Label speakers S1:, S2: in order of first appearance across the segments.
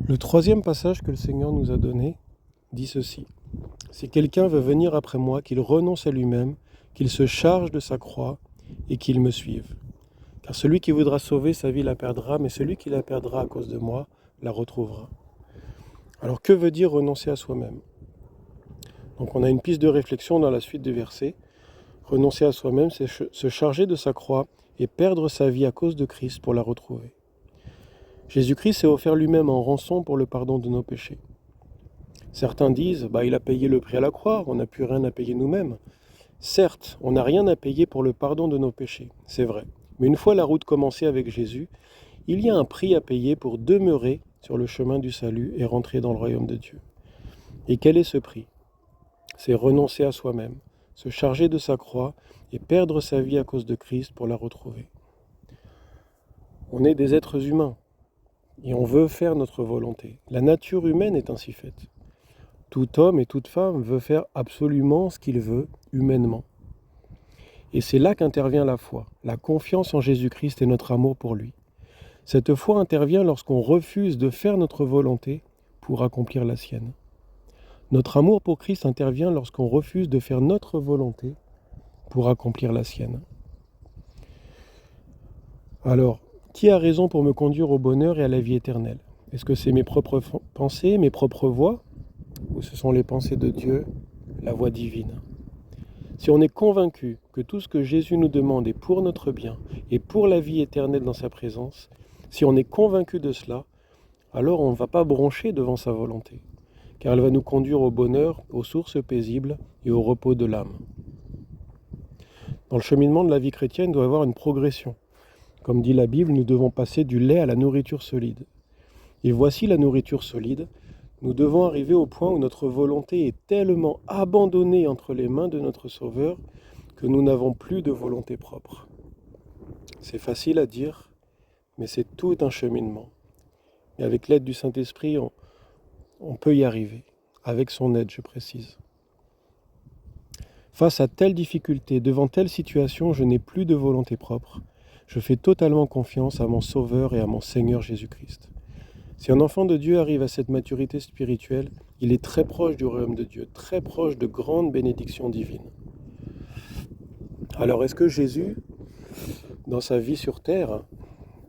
S1: Le troisième passage que le Seigneur nous a donné dit ceci. Si quelqu'un veut venir après moi, qu'il renonce à lui-même, qu'il se charge de sa croix et qu'il me suive. Car celui qui voudra sauver sa vie la perdra, mais celui qui la perdra à cause de moi la retrouvera. Alors que veut dire renoncer à soi-même? Donc on a une piste de réflexion dans la suite du verset. Renoncer à soi-même, c'est se charger de sa croix et perdre sa vie à cause de Christ pour la retrouver. Jésus-Christ s'est offert lui-même en rançon pour le pardon de nos péchés. Certains disent, il a payé le prix à la croix, on n'a plus rien à payer nous-mêmes. Certes, on n'a rien à payer pour le pardon de nos péchés, c'est vrai. Mais une fois la route commencée avec Jésus, il y a un prix à payer pour demeurer sur le chemin du salut et rentrer dans le royaume de Dieu. Et quel est ce prix? C'est renoncer à soi-même, se charger de sa croix et perdre sa vie à cause de Christ pour la retrouver. On est des êtres humains et on veut faire notre volonté. La nature humaine est ainsi faite. Tout homme et toute femme veut faire absolument ce qu'il veut, humainement. Et c'est là qu'intervient la foi, la confiance en Jésus-Christ et notre amour pour lui. Cette foi intervient lorsqu'on refuse de faire notre volonté pour accomplir la sienne. Notre amour pour Christ intervient lorsqu'on refuse de faire notre volonté pour accomplir la sienne. Alors, qui a raison pour me conduire au bonheur et à la vie éternelle? Est-ce que c'est mes propres pensées, mes propres voies, ou ce sont les pensées de Dieu, la voie divine? Si on est convaincu que tout ce que Jésus nous demande est pour notre bien et pour la vie éternelle dans sa présence, si on est convaincu de cela, alors on ne va pas broncher devant sa volonté, car elle va nous conduire au bonheur, aux sources paisibles et au repos de l'âme. Dans le cheminement de la vie chrétienne, il doit y avoir une progression. Comme dit la Bible, nous devons passer du lait à la nourriture solide. Et voici la nourriture solide. Nous devons arriver au point où notre volonté est tellement abandonnée entre les mains de notre Sauveur que nous n'avons plus de volonté propre. C'est facile à dire, mais c'est tout un cheminement. Et avec l'aide du Saint-Esprit, on peut y arriver. Avec son aide, je précise. Face à telle difficulté, devant telle situation, je n'ai plus de volonté propre. Je fais totalement confiance à mon Sauveur et à mon Seigneur Jésus-Christ. Si un enfant de Dieu arrive à cette maturité spirituelle, il est très proche du royaume de Dieu, très proche de grandes bénédictions divines. Alors, est-ce que Jésus, dans sa vie sur terre,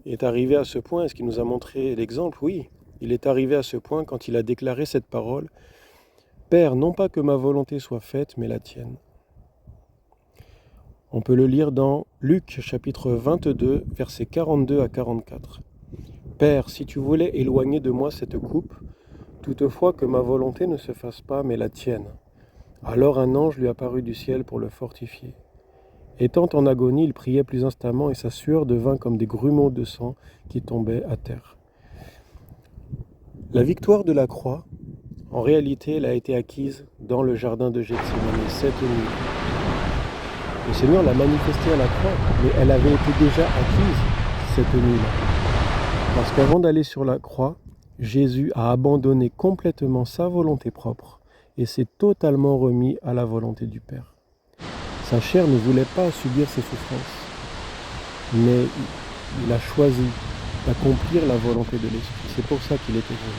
S1: est arrivé à ce point? Est-ce qu'il nous a montré l'exemple? Oui, il est arrivé à ce point quand il a déclaré cette parole. « Père, non pas que ma volonté soit faite, mais la tienne. » On peut le lire dans Luc chapitre 22, versets 42 à 44. « Père, si tu voulais éloigner de moi cette coupe, toutefois que ma volonté ne se fasse pas, mais la tienne. » Alors un ange lui apparut du ciel pour le fortifier. Étant en agonie, il priait plus instamment et sa sueur devint comme des grumeaux de sang qui tombaient à terre. La victoire de la croix, en réalité, elle a été acquise dans le jardin de Gethsémani cette nuit. Le Seigneur l'a manifestée à la croix, mais elle avait été déjà acquise cette nuit-là. Parce qu'avant d'aller sur la croix, Jésus a abandonné complètement sa volonté propre et s'est totalement remis à la volonté du Père. Sa chair ne voulait pas subir ses souffrances, mais il a choisi d'accomplir la volonté de l'Esprit. C'est pour ça qu'il était venu.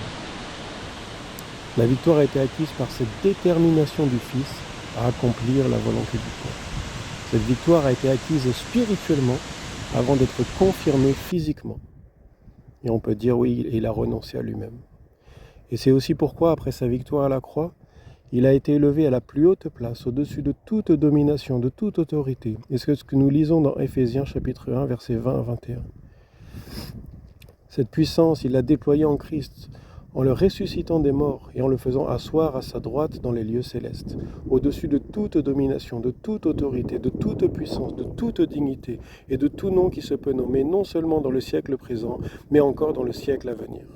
S1: La victoire a été acquise par cette détermination du Fils à accomplir la volonté du Père. Cette victoire a été acquise spirituellement avant d'être confirmée physiquement. Et on peut dire oui, il a renoncé à lui-même. Et c'est aussi pourquoi, après sa victoire à la croix, il a été élevé à la plus haute place, au-dessus de toute domination, de toute autorité. Et c'est ce que nous lisons dans Éphésiens chapitre 1, versets 20 à 21. Cette puissance, il l'a déployée en Christ, en le ressuscitant des morts et en le faisant asseoir à sa droite dans les lieux célestes, au-dessus de toute domination, de toute autorité, de toute puissance, de toute dignité et de tout nom qui se peut nommer, non seulement dans le siècle présent, mais encore dans le siècle à venir.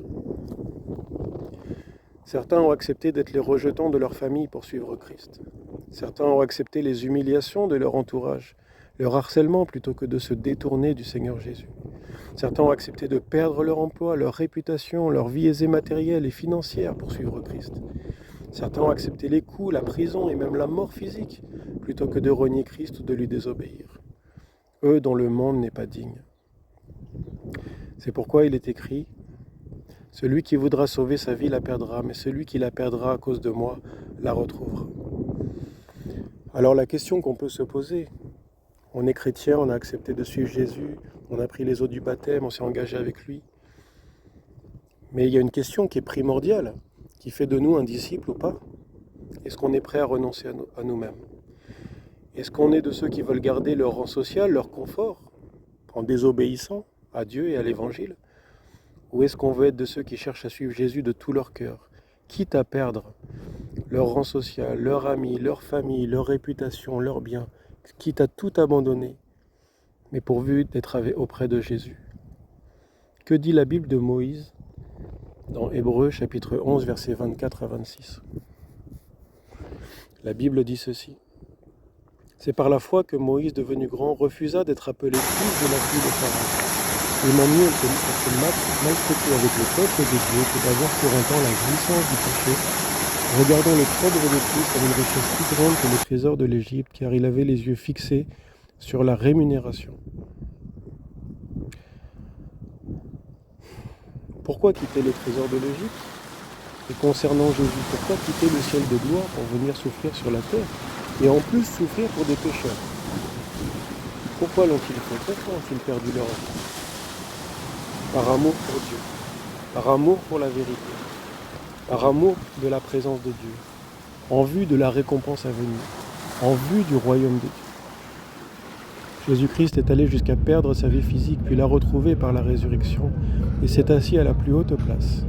S1: Certains ont accepté d'être les rejetants de leur famille pour suivre Christ. Certains ont accepté les humiliations de leur entourage, leur harcèlement plutôt que de se détourner du Seigneur Jésus. Certains ont accepté de perdre leur emploi, leur réputation, leur vie aisée matérielle et financière pour suivre Christ. Certains ont accepté les coups, la prison et même la mort physique plutôt que de renier Christ ou de lui désobéir. Eux dont le monde n'est pas digne. C'est pourquoi il est écrit Celui qui voudra sauver sa vie la perdra, mais celui qui la perdra à cause de moi la retrouvera. Alors la question qu'on peut se poser, on est chrétien, on a accepté de suivre Jésus, on a pris les eaux du baptême, on s'est engagé avec lui. Mais il y a une question qui est primordiale, qui fait de nous un disciple ou pas. Est-ce qu'on est prêt à renoncer à nous-mêmes? Est-ce qu'on est de ceux qui veulent garder leur rang social, leur confort, en désobéissant à Dieu et à l'Évangile? Ou est-ce qu'on veut être de ceux qui cherchent à suivre Jésus de tout leur cœur, quitte à perdre leur rang social, leurs amis, leur famille, leur réputation, leurs biens, quitte à tout abandonner, mais pourvu d'être auprès de Jésus? Que dit la Bible de Moïse dans Hébreux chapitre 11, versets 24 à 26? La Bible dit ceci. C'est par la foi que Moïse, devenu grand, refusa d'être appelé fils de la fille de Pharaon. Il m'en mieux à se maltraiter avec le peuple de Dieu que d'avoir pour un temps la jouissance du péché, regardant le trésor de Dieu comme une richesse plus grande que le trésor de l'Égypte, car il avait les yeux fixés sur la rémunération. Pourquoi quitter les trésors de l'Égypte? Et concernant Jésus, pourquoi quitter le ciel de gloire pour venir souffrir sur la terre, et en plus souffrir pour des pécheurs? Pourquoi l'ont-ils fait? Pourquoi ont-ils perdu leur vie? Par amour pour Dieu, par amour pour la vérité, par amour de la présence de Dieu, en vue de la récompense à venir, en vue du royaume de Dieu. Jésus-Christ est allé jusqu'à perdre sa vie physique, puis l'a retrouvée par la résurrection, et s'est assis à la plus haute place.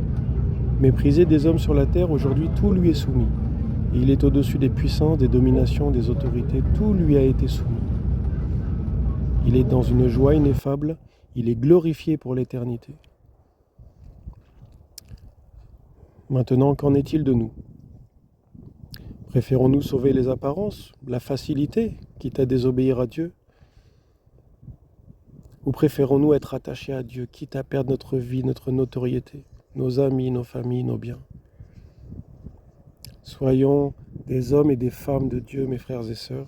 S1: Méprisé des hommes sur la terre, aujourd'hui tout lui est soumis. Et il est au-dessus des puissances, des dominations, des autorités, tout lui a été soumis. Il est dans une joie ineffable, il est glorifié pour l'éternité. Maintenant, qu'en est-il de nous? Préférons-nous sauver les apparences, la facilité, quitte à désobéir à Dieu? Ou préférons-nous être attachés à Dieu, quitte à perdre notre vie, notre notoriété, nos amis, nos familles, nos biens? Soyons des hommes et des femmes de Dieu, mes frères et sœurs,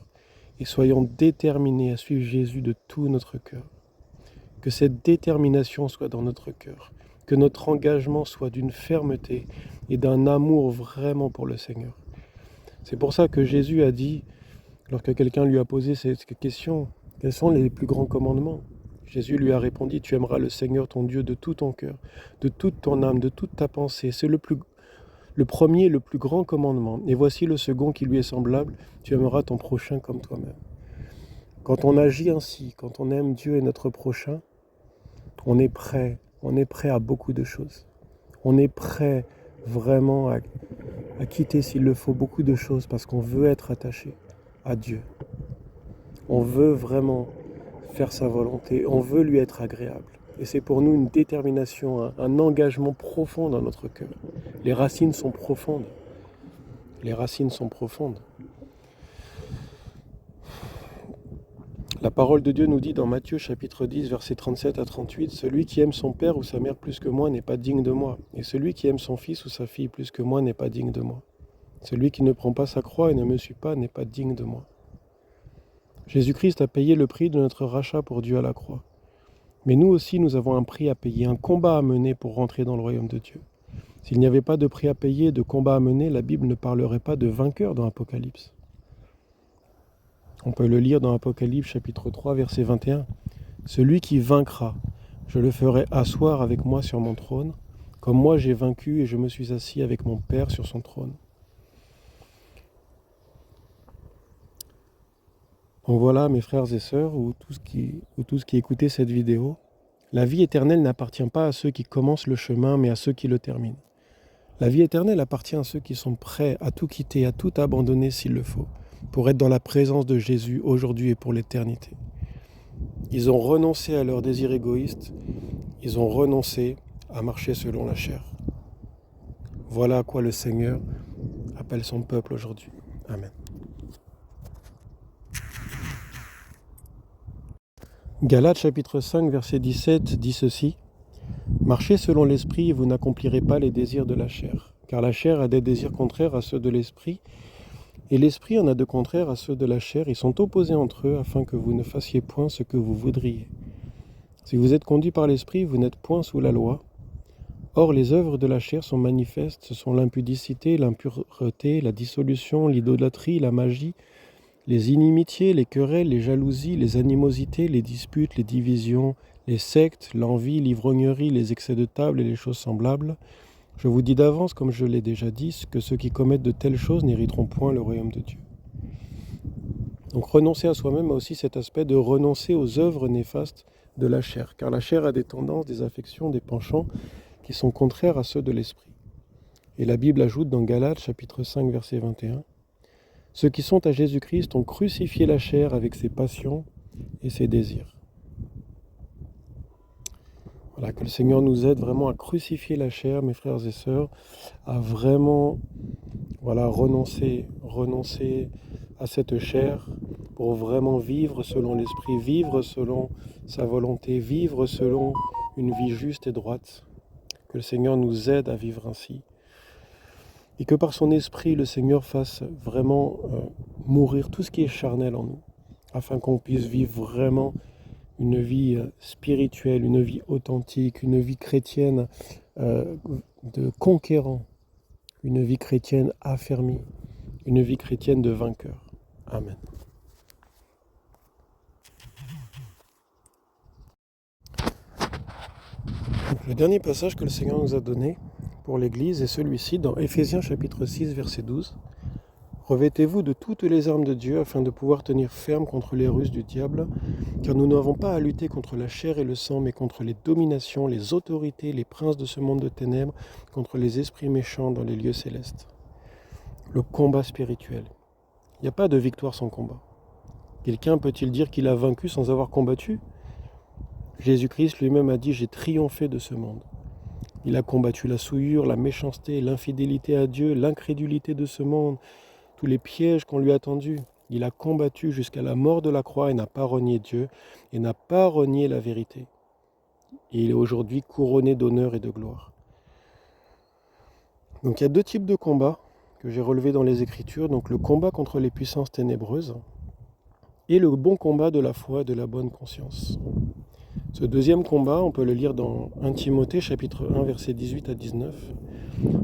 S1: et soyons déterminés à suivre Jésus de tout notre cœur. Que cette détermination soit dans notre cœur, que notre engagement soit d'une fermeté et d'un amour vraiment pour le Seigneur. C'est pour ça que Jésus a dit, lorsque quelqu'un lui a posé cette question, quels sont les plus grands commandements? Jésus lui a répondu, tu aimeras le Seigneur ton Dieu de tout ton cœur, de toute ton âme, de toute ta pensée. C'est le premier, le plus grand commandement. Et voici le second qui lui est semblable, tu aimeras ton prochain comme toi-même. Quand on agit ainsi, quand on aime Dieu et notre prochain, on est prêt à beaucoup de choses. On est prêt vraiment à quitter, s'il le faut, beaucoup de choses parce qu'on veut être attaché à Dieu. On veut vraiment faire sa volonté, on veut lui être agréable. Et c'est pour nous une détermination, un engagement profond dans notre cœur. Les racines sont profondes. Les racines sont profondes. La parole de Dieu nous dit dans Matthieu chapitre 10, versets 37 à 38, « Celui qui aime son père ou sa mère plus que moi n'est pas digne de moi, et celui qui aime son fils ou sa fille plus que moi n'est pas digne de moi. Celui qui ne prend pas sa croix et ne me suit pas n'est pas digne de moi. » Jésus-Christ a payé le prix de notre rachat pour Dieu à la croix. Mais nous aussi, nous avons un prix à payer, un combat à mener pour rentrer dans le royaume de Dieu. S'il n'y avait pas de prix à payer, de combat à mener, la Bible ne parlerait pas de vainqueur dans Apocalypse. On peut le lire dans Apocalypse chapitre 3, verset 21. « Celui qui vaincra, je le ferai asseoir avec moi sur mon trône, comme moi j'ai vaincu et je me suis assis avec mon Père sur son trône. » Donc voilà, mes frères et sœurs, ou tous qui écoutez cette vidéo, la vie éternelle n'appartient pas à ceux qui commencent le chemin, mais à ceux qui le terminent. La vie éternelle appartient à ceux qui sont prêts à tout quitter, à tout abandonner s'il le faut, pour être dans la présence de Jésus aujourd'hui et pour l'éternité. Ils ont renoncé à leurs désirs égoïstes, ils ont renoncé à marcher selon la chair. Voilà à quoi le Seigneur appelle son peuple aujourd'hui. Amen. Galates chapitre 5, verset 17 dit ceci. « Marchez selon l'esprit et vous n'accomplirez pas les désirs de la chair, car la chair a des désirs contraires à ceux de l'esprit, et l'esprit en a de contraires à ceux de la chair. Ils sont opposés entre eux afin que vous ne fassiez point ce que vous voudriez. Si vous êtes conduit par l'esprit, vous n'êtes point sous la loi. Or, les œuvres de la chair sont manifestes, ce sont l'impudicité, l'impureté, la dissolution, l'idolâtrie, la magie, les inimitiés, les querelles, les jalousies, les animosités, les disputes, les divisions, les sectes, l'envie, l'ivrognerie, les excès de table et les choses semblables. Je vous dis d'avance, comme je l'ai déjà dit, que ceux qui commettent de telles choses n'hériteront point le royaume de Dieu. Donc renoncer à soi-même a aussi cet aspect de renoncer aux œuvres néfastes de la chair, car la chair a des tendances, des affections, des penchants qui sont contraires à ceux de l'esprit. Et la Bible ajoute dans Galates chapitre 5 verset 21, « Ceux qui sont à Jésus-Christ ont crucifié la chair avec ses passions et ses désirs. » Voilà, que le Seigneur nous aide vraiment à crucifier la chair, mes frères et sœurs, à vraiment renoncer à cette chair pour vraiment vivre selon l'esprit, vivre selon sa volonté, vivre selon une vie juste et droite. Que le Seigneur nous aide à vivre ainsi. Et que par son esprit, le Seigneur fasse vraiment mourir tout ce qui est charnel en nous, afin qu'on puisse vivre vraiment une vie spirituelle, une vie authentique, une vie chrétienne de conquérant, une vie chrétienne affermie, une vie chrétienne de vainqueur. Amen. Le dernier passage que le Seigneur nous a donné pour l'Église est celui-ci dans Éphésiens chapitre 6 verset 12. Revêtez-vous de toutes les armes de Dieu afin de pouvoir tenir ferme contre les ruses du diable, car nous n'avons pas à lutter contre la chair et le sang, mais contre les dominations, les autorités, les princes de ce monde de ténèbres, contre les esprits méchants dans les lieux célestes. Le combat spirituel. Il n'y a pas de victoire sans combat. Quelqu'un peut-il dire qu'il a vaincu sans avoir combattu ? Jésus-Christ lui-même a dit « J'ai triomphé de ce monde ». Il a combattu la souillure, la méchanceté, l'infidélité à Dieu, l'incrédulité de ce monde, tous les pièges qu'on lui a tendus. Il a combattu jusqu'à la mort de la croix et n'a pas renié Dieu et n'a pas renié la vérité. Et il est aujourd'hui couronné d'honneur et de gloire. Donc il y a deux types de combats que j'ai relevés dans les Écritures. Donc le combat contre les puissances ténébreuses et le bon combat de la foi et de la bonne conscience. Ce deuxième combat, on peut le lire dans 1 Timothée chapitre 1 versets 18 à 19.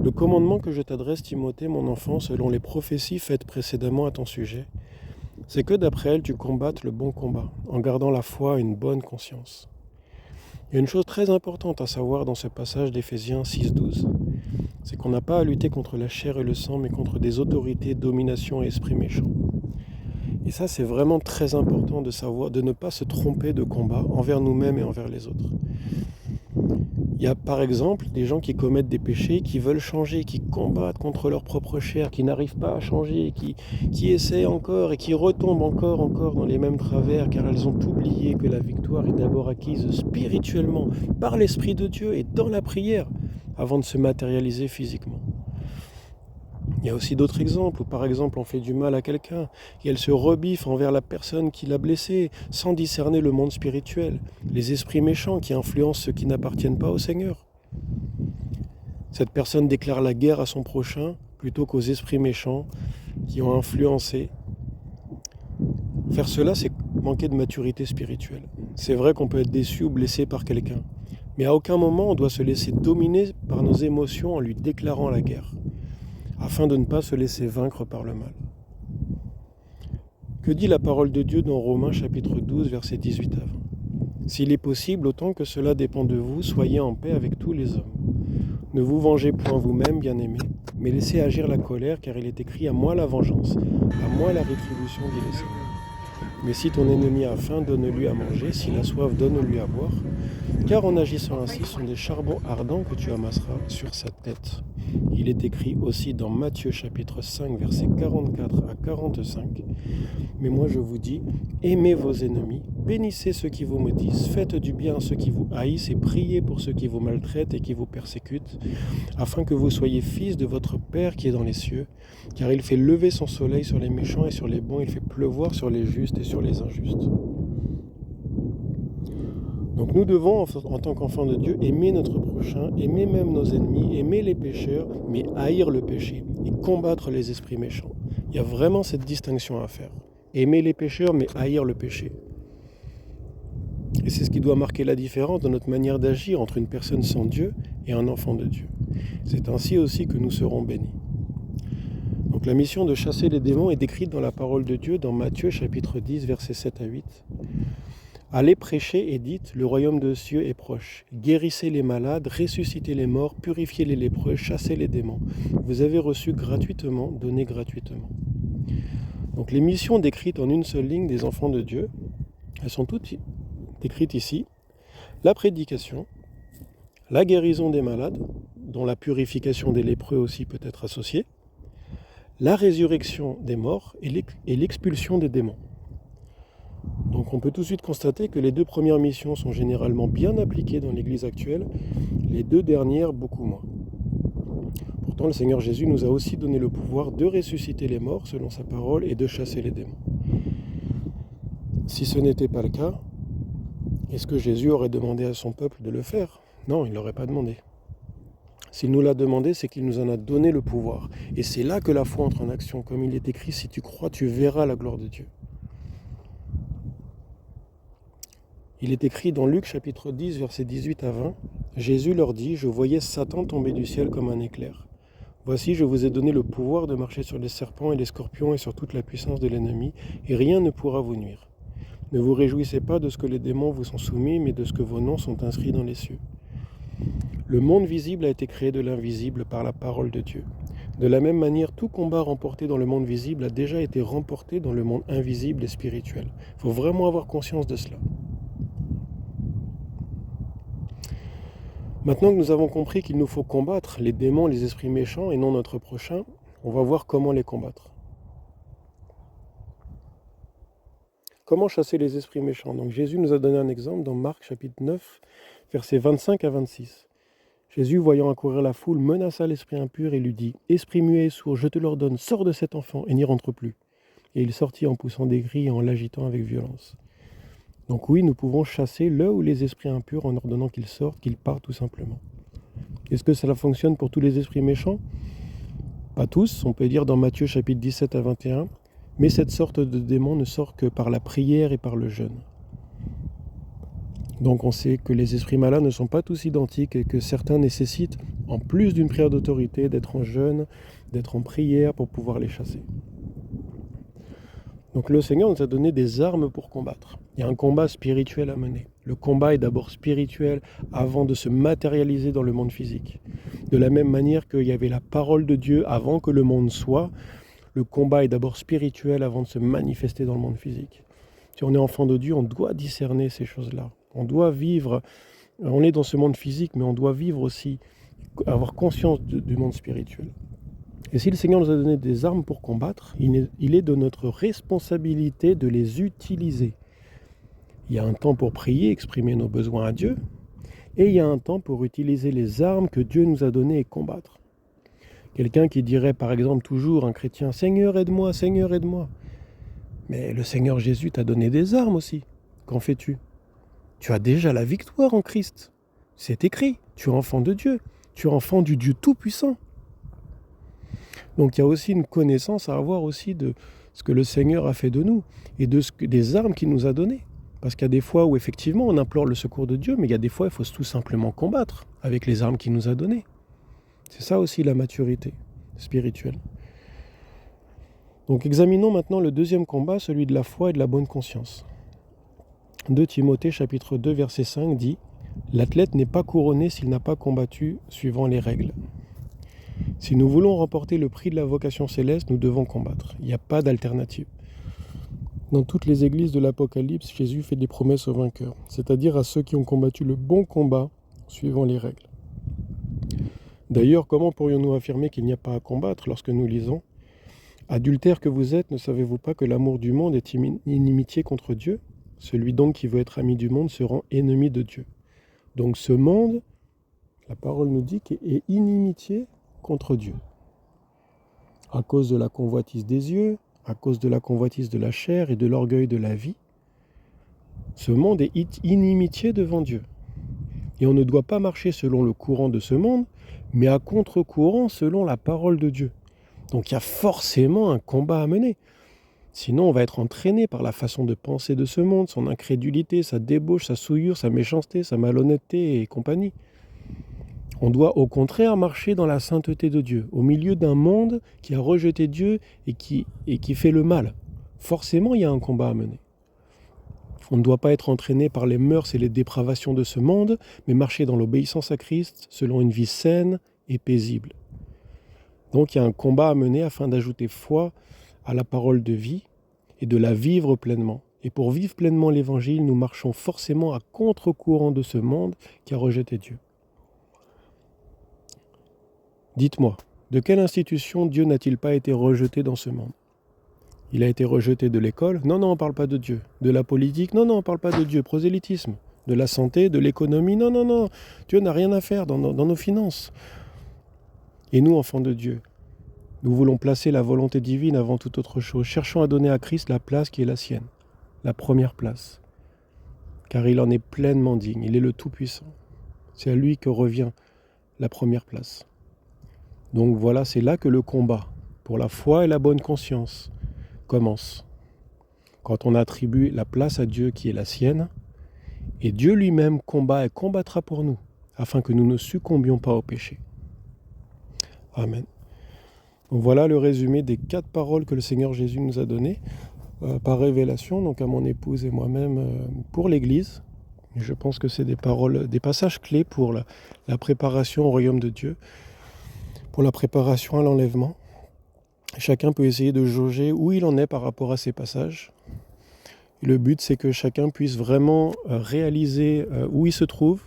S1: Le commandement que je t'adresse, Timothée, mon enfant, selon les prophéties faites précédemment à ton sujet, c'est que d'après elles, tu combattes le bon combat, en gardant la foi et une bonne conscience. Il y a une chose très importante à savoir dans ce passage d'Éphésiens 6-12, c'est qu'on n'a pas à lutter contre la chair et le sang, mais contre des autorités, dominations et esprits méchants. Et ça, c'est vraiment très important de savoir, de ne pas se tromper de combat envers nous-mêmes et envers les autres. Il y a par exemple des gens qui commettent des péchés, qui veulent changer, qui combattent contre leur propre chair, qui n'arrivent pas à changer, qui essaient encore et qui retombent encore dans les mêmes travers, car elles ont oublié que la victoire est d'abord acquise spirituellement, par l'Esprit de Dieu et dans la prière, avant de se matérialiser physiquement. Il y a aussi d'autres exemples où par exemple on fait du mal à quelqu'un et elle se rebiffe envers la personne qui l'a blessé sans discerner le monde spirituel, les esprits méchants qui influencent ceux qui n'appartiennent pas au Seigneur. Cette personne déclare la guerre à son prochain plutôt qu'aux esprits méchants qui ont influencé. Faire cela, c'est manquer de maturité spirituelle. C'est vrai qu'on peut être déçu ou blessé par quelqu'un, mais à aucun moment on doit se laisser dominer par nos émotions en lui déclarant la guerre, afin de ne pas se laisser vaincre par le mal. Que dit la parole de Dieu dans Romains chapitre 12, versets 18 à 20 ? S'il est possible, autant que cela dépend de vous, soyez en paix avec tous les hommes. Ne vous vengez point vous-même, bien-aimés, mais laissez agir la colère, car il est écrit « À moi la vengeance, à moi la rétribution, dit le Seigneur. Mais si ton ennemi a faim, donne-lui à manger, s'il a soif, donne-lui à boire. Car en agissant ainsi, ce sont des charbons ardents que tu amasseras sur sa tête. » Il est écrit aussi dans Matthieu chapitre 5, versets 44 à 45. Mais moi je vous dis, aimez vos ennemis, bénissez ceux qui vous maudissent, faites du bien à ceux qui vous haïssent et priez pour ceux qui vous maltraitent et qui vous persécutent, afin que vous soyez fils de votre Père qui est dans les cieux, car il fait lever son soleil sur les méchants et sur les bons, il fait pleuvoir sur les justes et sur les injustes. Donc nous devons, en tant qu'enfants de Dieu, aimer notre prochain, aimer même nos ennemis, aimer les pécheurs, mais haïr le péché et combattre les esprits méchants. Il y a vraiment cette distinction à faire. Aimer les pécheurs, mais haïr le péché. Et c'est ce qui doit marquer la différence dans notre manière d'agir entre une personne sans Dieu et un enfant de Dieu. C'est ainsi aussi que nous serons bénis. Donc la mission de chasser les démons est décrite dans la parole de Dieu dans Matthieu chapitre 10 versets 7 à 8. Allez prêcher et dites, le royaume de cieux est proche. Guérissez les malades, ressuscitez les morts, purifiez les lépreux, chassez les démons. Vous avez reçu gratuitement, donnez gratuitement. Donc les missions décrites en une seule ligne des enfants de Dieu, elles sont toutes décrites ici. La prédication, la guérison des malades, dont la purification des lépreux aussi peut être associée, la résurrection des morts et l'expulsion des démons. Donc on peut tout de suite constater que les deux premières missions sont généralement bien appliquées dans l'Église actuelle, les deux dernières beaucoup moins. Pourtant, le Seigneur Jésus nous a aussi donné le pouvoir de ressusciter les morts selon sa parole et de chasser les démons. Si ce n'était pas le cas, est-ce que Jésus aurait demandé à son peuple de le faire? Non, il ne l'aurait pas demandé. S'il nous l'a demandé, c'est qu'il nous en a donné le pouvoir. Et c'est là que la foi entre en action. Comme il est écrit, si tu crois, tu verras la gloire de Dieu. Il est écrit dans Luc chapitre 10, versets 18 à 20, Jésus leur dit, je voyais Satan tomber du ciel comme un éclair. Voici, je vous ai donné le pouvoir de marcher sur les serpents et les scorpions et sur toute la puissance de l'ennemi, et rien ne pourra vous nuire. Ne vous réjouissez pas de ce que les démons vous sont soumis, mais de ce que vos noms sont inscrits dans les cieux. Le monde visible a été créé de l'invisible par la parole de Dieu. De la même manière, tout combat remporté dans le monde visible a déjà été remporté dans le monde invisible et spirituel. Il faut vraiment avoir conscience de cela. Maintenant que nous avons compris qu'il nous faut combattre les démons, les esprits méchants et non notre prochain, on va voir comment les combattre. Comment chasser les esprits méchants? Donc Jésus nous a donné un exemple dans Marc chapitre 9, versets 25 à 26. Jésus, voyant accourir la foule, menaça l'esprit impur et lui dit « Esprit muet et sourd, je te l'ordonne, sors de cet enfant et n'y rentre plus. » Et il sortit en poussant des cris et en l'agitant avec violence. Donc oui, nous pouvons chasser le ou les esprits impurs en ordonnant qu'ils sortent, qu'ils partent tout simplement. Est-ce que cela fonctionne pour tous les esprits méchants? Pas tous, on peut dire dans Matthieu chapitre 17 à 21, mais cette sorte de démon ne sort que par la prière et par le jeûne. Donc on sait que les esprits malins ne sont pas tous identiques et que certains nécessitent, en plus d'une prière d'autorité, d'être en jeûne, d'être en prière pour pouvoir les chasser. Donc le Seigneur nous a donné des armes pour combattre. Il y a un combat spirituel à mener. Le combat est d'abord spirituel avant de se matérialiser dans le monde physique. De la même manière qu'il y avait la parole de Dieu avant que le monde soit, le combat est d'abord spirituel avant de se manifester dans le monde physique. Si on est enfant de Dieu, on doit discerner ces choses-là. On doit vivre, on est dans ce monde physique, mais on doit vivre aussi, avoir conscience du monde spirituel. Et si le Seigneur nous a donné des armes pour combattre, il est de notre responsabilité de les utiliser. Il y a un temps pour prier, exprimer nos besoins à Dieu, et il y a un temps pour utiliser les armes que Dieu nous a données et combattre. Quelqu'un qui dirait par exemple toujours, un chrétien, « Seigneur aide-moi, Seigneur aide-moi ». Mais le Seigneur Jésus t'a donné des armes aussi. Qu'en fais-tu? Tu as déjà la victoire en Christ. C'est écrit, tu es enfant de Dieu, tu es enfant du Dieu Tout-Puissant. Donc il y a aussi une connaissance à avoir aussi de ce que le Seigneur a fait de nous et des armes qu'il nous a données. Parce qu'il y a des fois où effectivement on implore le secours de Dieu, mais il y a des fois il faut tout simplement combattre avec les armes qu'il nous a données. C'est ça aussi la maturité spirituelle. Donc examinons maintenant le deuxième combat, celui de la foi et de la bonne conscience. 2 Timothée chapitre 2 verset 5 dit « L'athlète n'est pas couronné s'il n'a pas combattu suivant les règles. » Si nous voulons remporter le prix de la vocation céleste, nous devons combattre. Il n'y a pas d'alternative. Dans toutes les églises de l'Apocalypse, Jésus fait des promesses aux vainqueurs, c'est-à-dire à ceux qui ont combattu le bon combat suivant les règles. D'ailleurs, comment pourrions-nous affirmer qu'il n'y a pas à combattre lorsque nous lisons « Adultères que vous êtes, ne savez-vous pas que l'amour du monde est inimitié contre Dieu ? Celui donc qui veut être ami du monde se rend ennemi de Dieu. » Donc ce monde, la parole nous dit qu'il est inimitié contre Dieu. À cause de la convoitise des yeux, à cause de la convoitise de la chair et de l'orgueil de la vie, ce monde est inimitié devant Dieu. Et on ne doit pas marcher selon le courant de ce monde, mais à contre-courant selon la parole de Dieu. Donc il y a forcément un combat à mener. Sinon, on va être entraîné par la façon de penser de ce monde, son incrédulité, sa débauche, sa souillure, sa méchanceté, sa malhonnêteté et compagnie. On doit au contraire marcher dans la sainteté de Dieu, au milieu d'un monde qui a rejeté Dieu et qui fait le mal. Forcément, il y a un combat à mener. On ne doit pas être entraîné par les mœurs et les dépravations de ce monde, mais marcher dans l'obéissance à Christ selon une vie saine et paisible. Donc il y a un combat à mener afin d'ajouter foi à la parole de vie et de la vivre pleinement. Et pour vivre pleinement l'Évangile, nous marchons forcément à contre-courant de ce monde qui a rejeté Dieu. Dites-moi, de quelle institution Dieu n'a-t-il pas été rejeté dans ce monde ? Il a été rejeté de l'école ? Non, on ne parle pas de Dieu. De la politique ? Non, on ne parle pas de Dieu. Prosélytisme. De la santé, de l'économie ? Non. Dieu n'a rien à faire dans nos finances. Et nous, enfants de Dieu, nous voulons placer la volonté divine avant toute autre chose. Cherchons à donner à Christ la place qui est la sienne, la première place. Car il en est pleinement digne, il est le Tout-Puissant. C'est à lui que revient la première place. Donc voilà, c'est là que le combat pour la foi et la bonne conscience commence. Quand on attribue la place à Dieu qui est la sienne, et Dieu lui-même combat et combattra pour nous, afin que nous ne succombions pas au péché. Amen. Donc voilà le résumé des 4 paroles que le Seigneur Jésus nous a données par révélation, donc à mon épouse et moi-même pour l'Église. Et je pense que c'est des paroles, des passages clés pour la préparation au royaume de Dieu, pour la préparation à l'enlèvement. Chacun peut essayer de jauger où il en est par rapport à ces passages. Et le but, c'est que chacun puisse vraiment réaliser où il se trouve,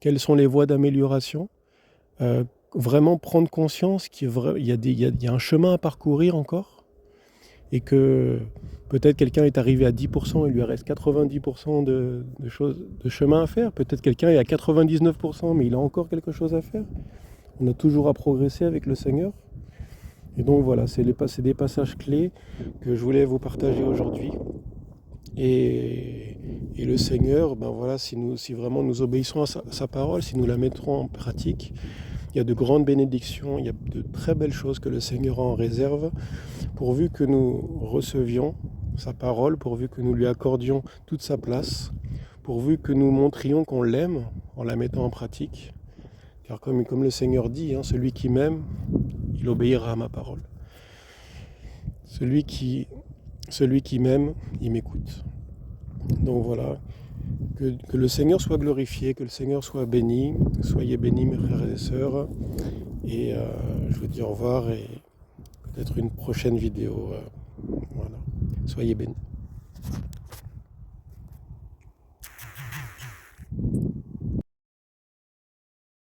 S1: quelles sont les voies d'amélioration, vraiment prendre conscience qu'il y a un chemin à parcourir encore, et que peut-être quelqu'un est arrivé à 10%, il lui reste 90% de chemin à faire. Peut-être quelqu'un est à 99%, mais il a encore quelque chose à faire. On a toujours à progresser avec le Seigneur. Et donc voilà, c'est des passages clés que je voulais vous partager aujourd'hui. Et le Seigneur, si vraiment nous obéissons à sa parole, si nous la mettrons en pratique, il y a de grandes bénédictions, il y a de très belles choses que le Seigneur a en réserve, pourvu que nous recevions sa parole, pourvu que nous lui accordions toute sa place, pourvu que nous montrions qu'on l'aime en la mettant en pratique. Car comme le Seigneur dit, celui qui m'aime, il obéira à ma parole. Celui qui m'aime, il m'écoute. Donc voilà, que le Seigneur soit glorifié, que le Seigneur soit béni. Soyez bénis mes frères et sœurs. Et je vous dis au revoir et peut-être une prochaine vidéo. Voilà. Soyez bénis.